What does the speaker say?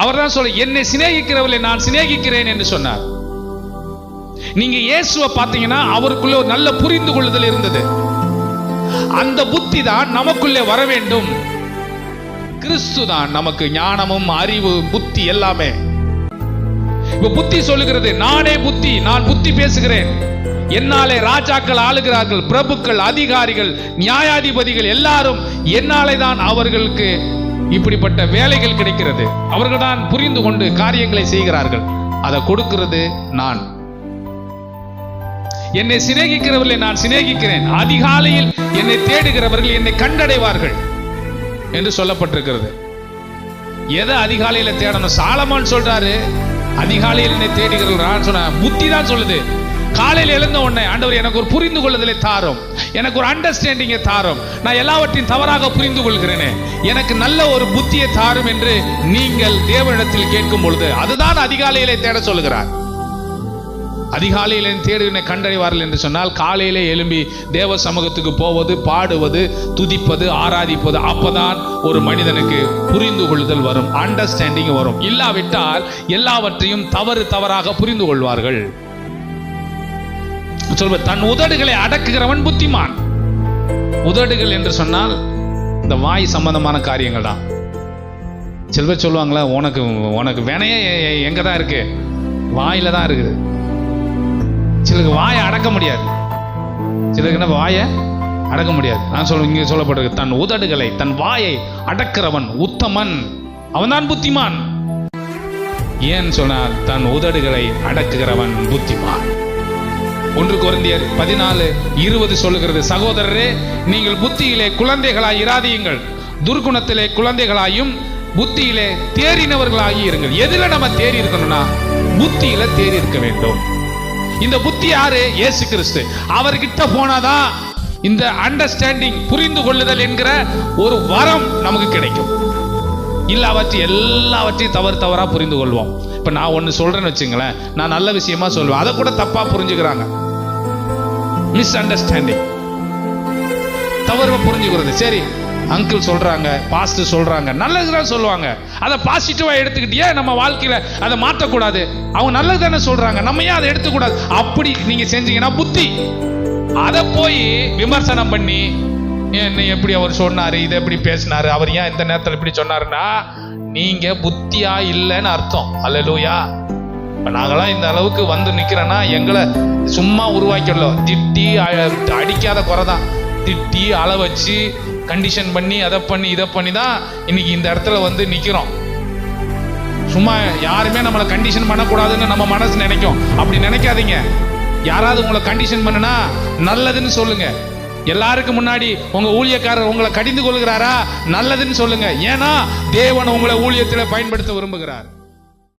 அவர் தான் சொல்ல, என்னை சிநேகிக்கிறவர்களை நான் சிநேகிக்கிறேன் என்று சொன்னார். நீங்க இயேசுவை பார்த்தீங்கன்னா அவருக்குள்ள ஒரு நல்ல புரிந்து கொள்ளுதல் இருந்தது. அந்த புத்தி தான் நமக்குள்ளே வர வேண்டும். கிறிஸ்து தான் நமக்கு ஞானமும் அறிவு புத்தி எல்லாமே. இப்ப புத்தி சொல்லுகிறது, நானே புத்தி, நான் புத்தி பேசுகிறேன். என்னாலே ராஜாக்கள் ஆளுகிறார்கள், பிரபுக்கள், அதிகாரிகள், நியாயாதிபதிகள் எல்லாரும் என்னாலே தான் அவர்களுக்கு இப்படிப்பட்ட வேலைகள் கிடைக்கிறது. அவர்கள் தான் புரிந்து கொண்டு காரியங்களை செய்கிறார்கள். அதை கொடுக்கிறது நான். என்னை சிநேகிக்கிறவர்களை நான் சிநேகிக்கிறேன். அதிகாலையில் என்னை தேடுகிறவர்கள் என்னை கண்டடைவார்கள் என்று சொல்லப்பட்டிருக்கிறது. எதை அதிகாலையில தேடணும்? சாலமோன் சொல்றாரு, அதிகாலையில் என்னை தேடுகிறவர்கள் சொன்ன புத்தி தான் சொல்லுது. காலையில் எழுந்த உடனே, ஆண்டவர் எனக்கு ஒரு புரிந்து கொள்ளுதலை தாரும், எனக்கு ஒரு அண்டர்ஸ்டாண்டிங்கை தாரும், நான் எல்லாவற்றையும் தவறாக புரிந்து கொள்கிறேனே, எனக்கு நல்ல ஒரு புத்தியை தாரும் என்று நீங்கள் தேவனிடத்தில் கேட்கும் பொழுது அதுதான் அதிகாலையிலே தேட சொல்லுகிறார். அதிகாலையில் தேடுவினை கண்டறிவார்கள் என்று சொன்னால் காலையிலே எழும்பி தேவ சமூகத்துக்கு போவது, பாடுவது, துதிப்பது, ஆராதிப்பது. அப்பதான் ஒரு மனிதனுக்கு புரிந்து கொள்ளுதல் வரும், அண்டர்ஸ்டாண்டிங் வரும். இல்லாவிட்டால் எல்லாவற்றையும் தவறாக புரிந்து கொள்வார்கள். சொல்வது, தன் உதடுகளை அடக்குகிறவன் புத்திமான். உதடுகள் என்று சொன்னால் இந்த வாய் சம்பந்தமான காரியங்கள் தான். சிலர் சொல்லுவாங்களா, உனக்கு வினையே எங்கதான் இருக்கு? வாயில தான் இருக்குது. சிலருக்கு வாயை அடக்க முடியாது. சிலருக்கு வாயை அடக்க முடியாது. நான் சொல்ல, இங்கே சொல்லப்பட்டிருக்கு, தன் உதடுகளை, தன் வாயை அடக்கிறவன் உத்தமன், அவன்தான் புத்திமான். ஏன் சொன்னால் தன் உதடுகளை அடக்குகிறவன் புத்திமான். 1 கொரிந்தியர் 14:20 சொல்லுகிறது, சகோதரரே, நீங்கள் புத்தியிலே குழந்தைகளாய் இராதீங்கள், துர்குணத்திலே குழந்தைகளாயும் புத்தியிலே தேறினவர்களாகி இருங்கள். எதுல நம்ம தேறி இருக்கணும்னா புத்தியில தேறி இருக்க வேண்டும். இந்த புத்தி யாரு? இயேசு கிறிஸ்து. அவர்கிட்ட போனாதான் இந்த அண்டர்ஸ்டாண்டிங், புரிந்து கொள்ளுதல் என்கிற ஒரு வரம் நமக்கு கிடைக்கும். எல்லாவற்றையும் தவறா புரிந்து கொள்வோம். இப்ப நான் ஒன்னு சொல்றேன்னு வச்சுங்களேன், நான் நல்ல விஷயமா சொல்லுவேன், அதை கூட தப்பா புரிஞ்சுக்கிறாங்க. மிஸ் அண்டர்ஸ்டாண்டிங், தவறு புரிஞ்சுக்கிறது. சரி, அங்கிள் சொல்றாங்க, பாஸ்டர் சொல்றாங்க, நல்லதுதான் சொல்லுவாங்க, அதை பாசிட்டிவா எடுத்துக்கிட்டியே நம்ம வாழ்க்கையில அதை மாற்றக்கூடாது. அவங்க நல்லது தானே சொல்றாங்க, நம்ம ஏன் அதை எடுத்துக்கூடாது? அப்படி நீங்க செஞ்சீங்கன்னா புத்தி. அதை போய் விமர்சனம் பண்ணி, என்ன எப்படி அவர் சொன்னாரு, இதை எப்படி பேசினாரு, அவர் ஏன் இந்த நேரத்தில் இப்படி சொன்னாருன்னா நீங்க புத்தியா இல்லைன்னு அர்த்தம். அல்லேலூயா. நாங்களாம் இந்த அளவுக்கு வந்து நிக்கிறோன்னா எங்களை சும்மா உருவாக்கிடலாம். திட்டி அடிக்காத குறைதான், திட்டி அள வச்சு கண்டிஷன் பண்ணி அதை பண்ணி இதை பண்ணி தான் இன்னைக்கு இந்த இடத்துல வந்து நிக்கிறோம். சும்மா யாருமே நம்மளை கண்டிஷன் பண்ணக்கூடாதுன்னு நம்ம மனசு நினைக்கும். அப்படி நினைக்காதீங்க. யாராவது உங்களை கண்டிஷன் பண்ணுனா நல்லதுன்னு சொல்லுங்க. எல்லாருக்கும் முன்னாடி உங்க ஊழியக்காரர் உங்களை கடிந்து கொள்கிறாரா, நல்லதுன்னு சொல்லுங்க. ஏன்னா தேவன் உங்களை ஊழியத்தில் பயன்படுத்த விரும்புகிறார்.